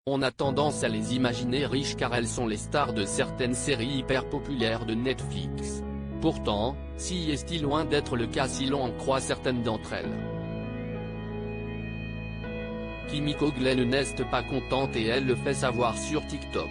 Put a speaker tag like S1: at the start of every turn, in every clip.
S1: On a tendance à les imaginer riches car elles sont les stars de certaines séries hyper populaires de Netflix. Pourtant, si est-il loin d'être le cas si l'on en croit certaines d'entre elles. Kimiko Glenn n'est pas contente et elle le fait savoir sur TikTok.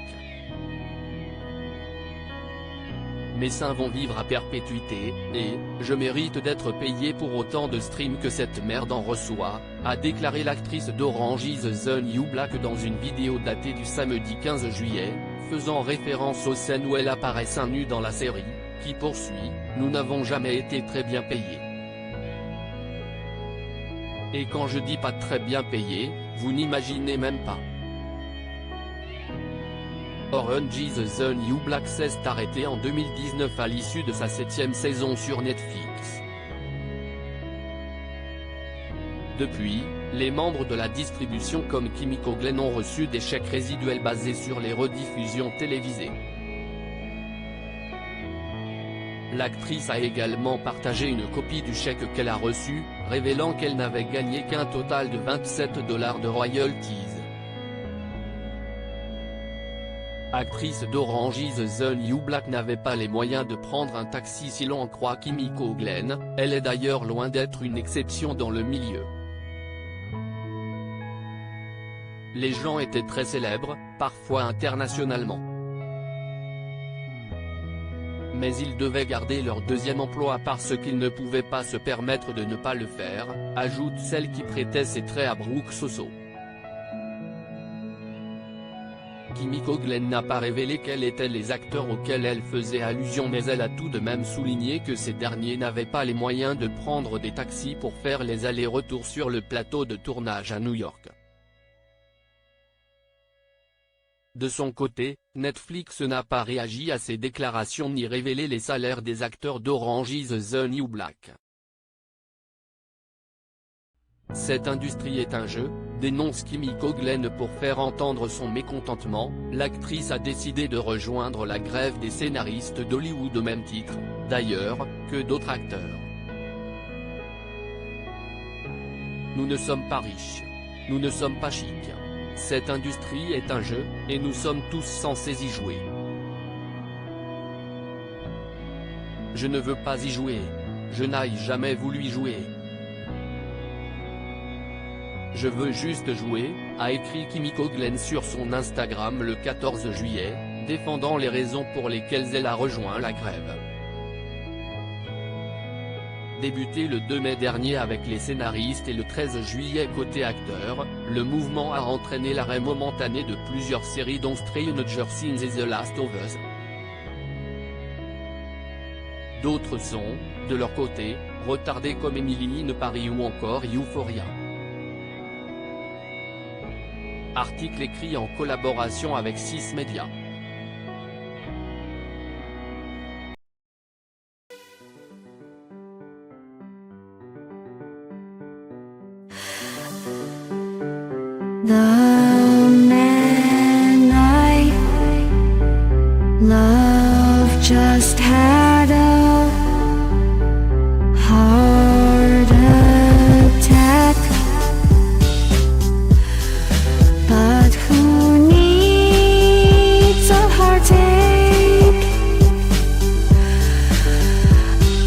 S1: Mes seins vont vivre à perpétuité, et je mérite d'être payée pour autant de streams que cette merde en reçoit, a déclaré l'actrice d'Orange is the New Black dans une vidéo datée du samedi 15 juillet, faisant référence aux scènes où elle apparaît seins nus dans la série, qui poursuit « Nous n'avons jamais été très bien payés. Et quand je dis pas très bien payés, vous n'imaginez même pas. » Orange is the New Black s'est arrêté en 2019 à l'issue de sa 7e saison sur Netflix. Depuis, les membres de la distribution comme Kimiko Glenn ont reçu des chèques résiduels basés sur les rediffusions télévisées. L'actrice a également partagé une copie du chèque qu'elle a reçu, révélant qu'elle n'avait gagné qu'un total de $27 de royalties. Actrice d'Orange is the New Black n'avait pas les moyens de prendre un taxi si l'on en croit Kimiko Glenn, elle est d'ailleurs loin d'être une exception dans le milieu. Les gens étaient très célèbres, parfois internationalement. Mais ils devaient garder leur deuxième emploi parce qu'ils ne pouvaient pas se permettre de ne pas le faire, ajoute celle qui prêtait ses traits à Brooke Soso. Kimiko Glenn n'a pas révélé quels étaient les acteurs auxquels elle faisait allusion mais elle a tout de même souligné que ces derniers n'avaient pas les moyens de prendre des taxis pour faire les allers-retours sur le plateau de tournage à New York. De son côté, Netflix n'a pas réagi à ces déclarations ni révélé les salaires des acteurs d'Orange is the New Black. Cette industrie est un jeu, dénonce Kimiko Glenn pour faire entendre son mécontentement. L'actrice a décidé de rejoindre la grève des scénaristes d'Hollywood au même titre, d'ailleurs, que d'autres acteurs. Nous ne sommes pas riches. Nous ne sommes pas chics. Cette industrie est un jeu, et nous sommes tous censés y jouer. Je ne veux pas y jouer. Je n'ai jamais voulu y jouer. Je veux juste jouer, a écrit Kimiko Glenn sur son Instagram le 14 juillet, défendant les raisons pour lesquelles elle a rejoint la grève. Débuté le 2 mai dernier avec les scénaristes et le 13 juillet côté acteurs, le mouvement a entraîné l'arrêt momentané de plusieurs séries dont Stranger Things et The Last of Us. D'autres sont, de leur côté, retardés comme Emily in Paris ou encore Euphoria. Article écrit en collaboration avec 6 Médias.
S2: The man I love just had a heart attack. But who needs a heartache?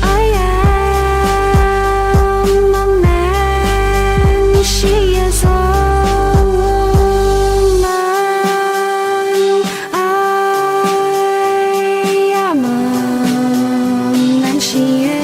S2: I am a man, she is a woman. I am a man, she is